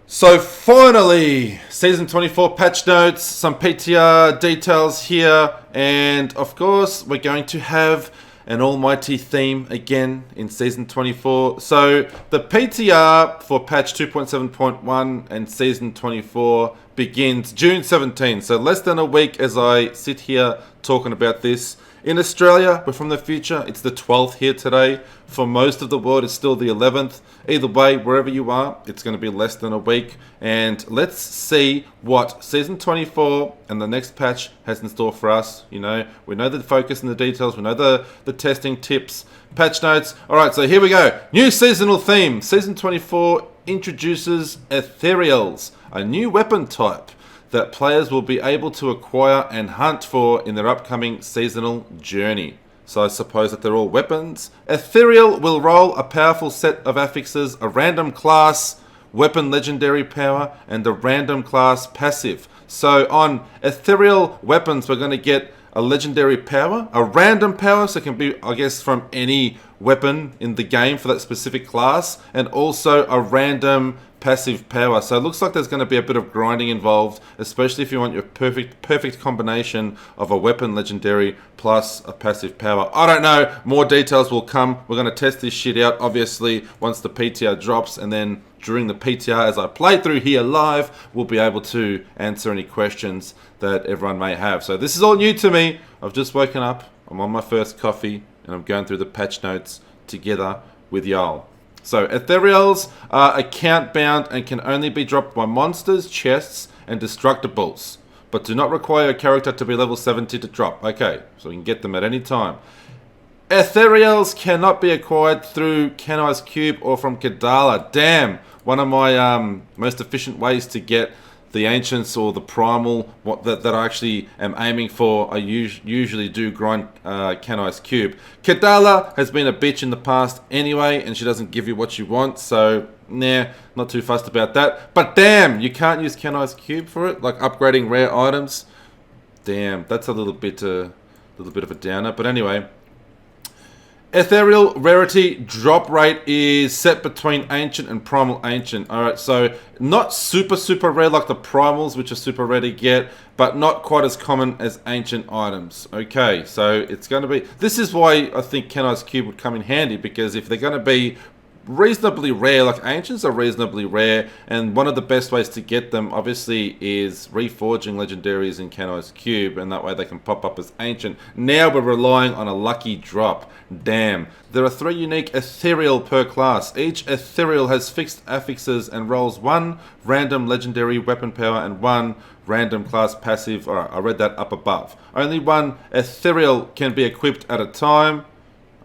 So finally, Season 24 patch notes, some PTR details here, and of course we're going to have an almighty theme again in Season 24. So the PTR for patch 2.7.1 and Season 24 begins June 17, so less than a week as I sit here talking about this. In Australia, we're from the future. It's the 12th here today. For most of the world, it's still the 11th. Either way, wherever you are, it's going to be less than a week. And let's see what Season 24 and the next patch has in store for us. You know, we know the focus and the details. We know the testing tips, patch notes. All right, so here we go. New seasonal theme. Season 24 introduces Ethereals, a new weapon type that players will be able to acquire and hunt for in their upcoming seasonal journey. So I suppose that they're all weapons. Ethereal will roll a powerful set of affixes, a random class, weapon legendary power, and a random class passive. So on Ethereal weapons, we're going to get a legendary power, a random power, so it can be, I guess, from any weapon in the game for that specific class, and also a random passive power. So it looks like there's going to be a bit of grinding involved, especially if you want your perfect combination of a weapon legendary plus a passive power. I don't know, more details will come. We're going to test this shit out, obviously, once the PTR drops, and then during the PTR, as I play through here live, we'll be able to answer any questions that everyone may have. So this is all new to me. I've just woken up, I'm on my first coffee, and I'm going through the patch notes together with y'all. So Ethereals are account bound and can only be dropped by monsters, chests, and destructibles, but do not require a character to be level 70 to drop. Okay, so we can get them at any time. Ethereals cannot be acquired through Kenai's Cube or from Kadala. Damn, one of my most efficient ways to get the Ancients or the Primal that I actually am aiming for. I usually do grind Kenai's Cube. Kadala has been a bitch in the past anyway, and she doesn't give you what you want, so nah, not too fussed about that. But damn, you can't use Kenai's Cube for it, like upgrading rare items. Damn, that's a little bit of a downer, but anyway. Ethereal rarity drop rate is set between Ancient and Primal Ancient. Alright, so not super rare like the Primals, which are super rare to get, but not quite as common as Ancient items. Okay, so it's going to be... This is why I think Kenai's Cube would come in handy, because if they're going to be reasonably rare, like Ancients are reasonably rare, and one of the best ways to get them obviously is reforging legendaries in Kenai's Cube, and that way they can pop up as Ancient. Now we're relying on a lucky drop. Damn. There are 3 unique Ethereal per class. Each Ethereal has fixed affixes and rolls 1 random legendary weapon power and 1 random class passive. Alright, I read that up above. Only 1 Ethereal can be equipped at a time.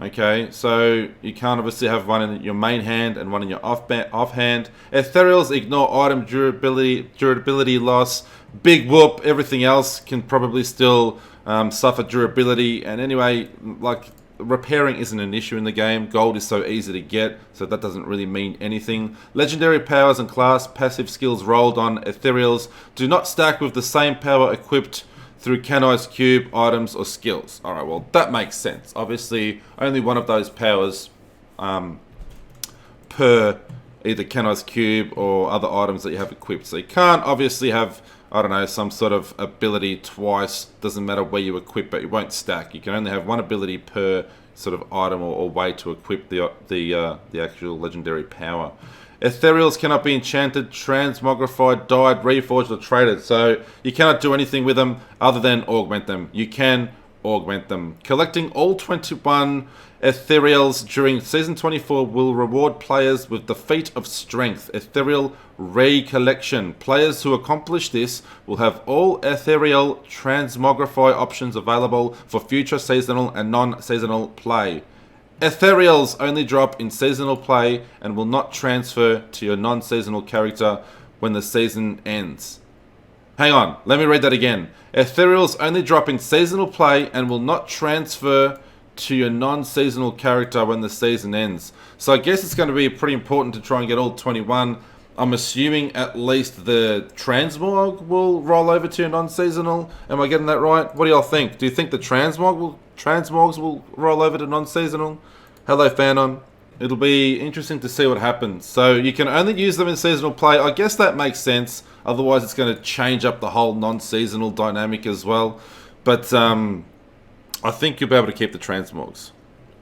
Okay, so you can't obviously have one in your main hand and one in your offhand. Ethereals ignore item durability loss. Big whoop. Everything else can probably still suffer durability. And anyway, like, repairing isn't an issue in the game. Gold is so easy to get, so that doesn't really mean anything. Legendary powers and class passive skills rolled on Ethereals do not stack with the same power equipped through Kenai's Cube, items, or skills. Alright, well, that makes sense. Obviously, only one of those powers per either Kenai's Cube or other items that you have equipped. So you can't obviously have, I don't know, some sort of ability twice. Doesn't matter where you equip, but it won't stack. You can only have one ability per sort of item or way to equip the actual legendary power. Ethereals cannot be enchanted, transmogrified, dyed, reforged, or traded. So you cannot do anything with them other than augment them. You can augment them. Collecting all 21 Ethereals during Season 24 will reward players with the Feat of Strength, Ethereal Recollection. Players who accomplish this will have all Ethereal transmogrify options available for future seasonal and non-seasonal play. Ethereals only drop in seasonal play and will not transfer to your non-seasonal character when the season ends. Hang on, let me read that again. Ethereals only drop in seasonal play and will not transfer to your non-seasonal character when the season ends. So I guess it's going to be pretty important to try and get all 21. I'm assuming at least the transmog will roll over to your non-seasonal. Am I getting that right? What do y'all think? Do you think the transmogs will roll over to non-seasonal? Hello, Fanon. It'll be interesting to see what happens. So you can only use them in seasonal play. I guess that makes sense. Otherwise, it's going to change up the whole non-seasonal dynamic as well. But I think you'll be able to keep the transmogs.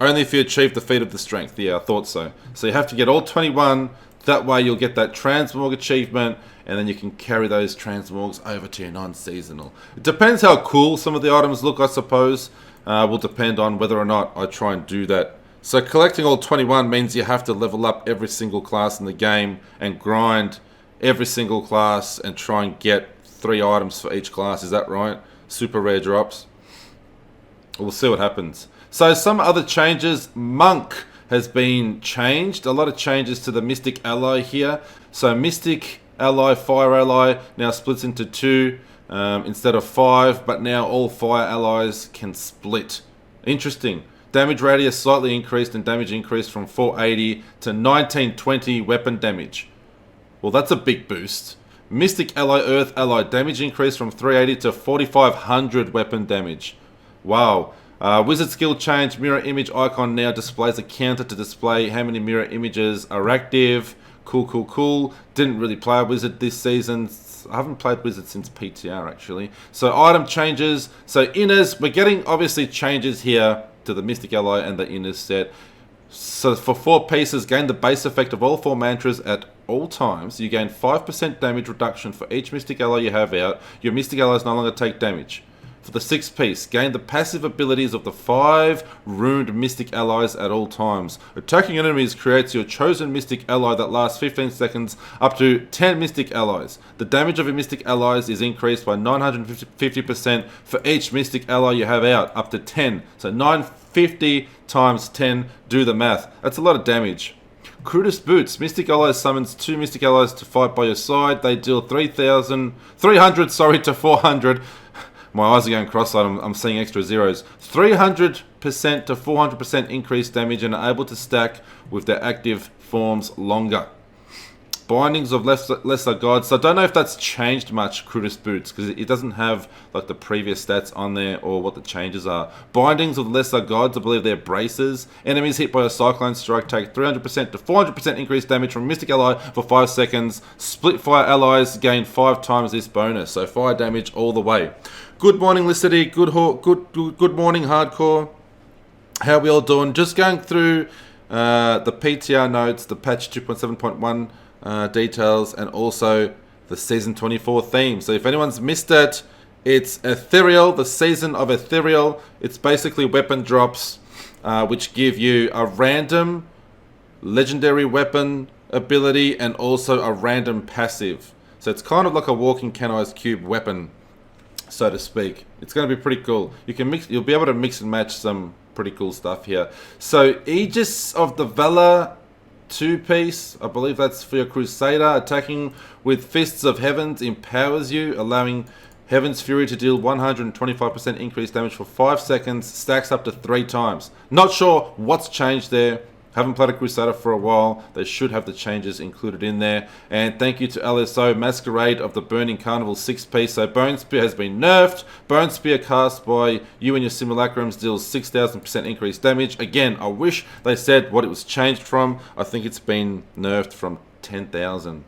Only if you achieve the feat of the strength. Yeah, I thought so. So you have to get all 21. That way you'll get that transmog achievement, and then you can carry those transmogs over to your non-seasonal. It depends how cool some of the items look, I suppose. Will depend on whether or not I try and do that. So collecting all 21 means you have to level up every single class in the game and grind every single class and try and get 3 items for each class. Is that right? Super rare drops. We'll see what happens. So some other changes. Monk has been changed. A lot of changes to the Mystic Ally here. So Mystic Ally, Fire Ally now splits into 2 instead of 5, but now all Fire Allies can split. Interesting. Damage radius slightly increased and damage increased from 480 to 1920 weapon damage. Well, that's a big boost. Mystic Ally, Earth Ally, damage increased from 380 to 4500 weapon damage. Wow. Wizard skill change, mirror image icon now displays a counter to display how many mirror images are active. Cool, cool, cool. Didn't really play a wizard this season. I haven't played wizard since PTR actually. So item changes. So inners, we're getting obviously changes here to the Mystic Ally and the inners set. So for 4 pieces, gain the base effect of all 4 mantras at all times. You gain 5% damage reduction for each Mystic Ally you have out. Your Mystic Allies no longer take damage. For the 6th piece, gain the passive abilities of the 5 ruined Mystic Allies at all times. Attacking enemies creates your chosen Mystic Ally that lasts 15 seconds up to 10 Mystic Allies. The damage of your Mystic Allies is increased by 950% for each Mystic Ally you have out, up to 10. So 950 times 10, do the math. That's a lot of damage. Crudest Boots. Mystic Allies summons 2 Mystic Allies to fight by your side. They deal 300 to 400. My eyes are going cross-eyed, I'm seeing extra zeros. 300% to 400% increased damage and are able to stack with their active forms longer. Bindings of Lesser Gods. So I don't know if that's changed much, Crudest Boots, because it doesn't have like the previous stats on there or what the changes are. Bindings of Lesser Gods, I believe they're braces. Enemies hit by a Cyclone Strike take 300% to 400% increased damage from Mystic Ally for 5 seconds. Split Fire Allies gain 5 times this bonus, so fire damage all the way. Good morning, Licity. Good morning, Hardcore. How are we all doing? Just going through the PTR notes, the patch 2.7.1 details, and also the season 24 theme. So if anyone's missed it, it's Ethereal, the season of Ethereal. It's basically weapon drops which give you a random legendary weapon ability and also a random passive. So it's kind of like a walking canized cube weapon, so to speak. It's going to be pretty cool. You'll be able to mix and match some pretty cool stuff here. So Aegis of the Valor 2-piece, I believe that's for your Crusader. Attacking with Fists of Heavens empowers you, allowing Heaven's Fury to deal 125% increased damage for 5 seconds, stacks up to 3 times. Not sure what's changed there. Haven't played a Crusader for a while. They should have the changes included in there. And thank you to LSO, Masquerade of the Burning Carnival 6-piece. So Bone Spear has been nerfed. Bone Spear cast by you and your simulacrums deals 6,000% increased damage. Again, I wish they said what it was changed from. I think it's been nerfed from 10,000.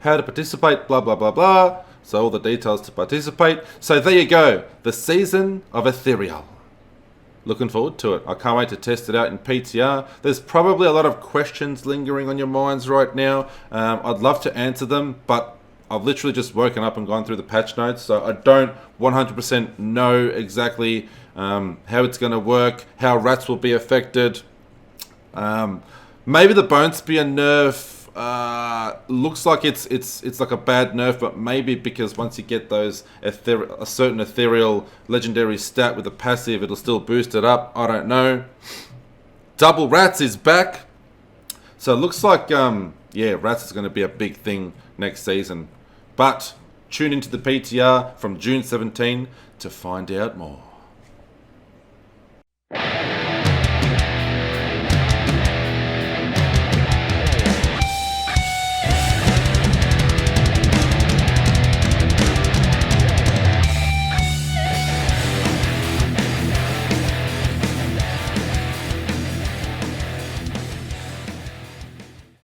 How to participate, blah, blah, blah, blah. So all the details to participate. So there you go. The season of Ethereal. Looking forward to it. I can't wait to test it out in PTR. There's probably a lot of questions lingering on your minds right now. I'd love to answer them, but I've literally just woken up and gone through the patch notes, so I don't 100% know exactly how it's going to work, how rats will be affected. Maybe the Bone Spear nerf looks like it's like a bad nerf, but maybe because once you get those a certain ethereal legendary stat with a passive, it'll still boost it up. I don't know. Double Rats is back, so it looks like yeah, Rats is going to be a big thing next season. But tune into the PTR from June 17 to find out more.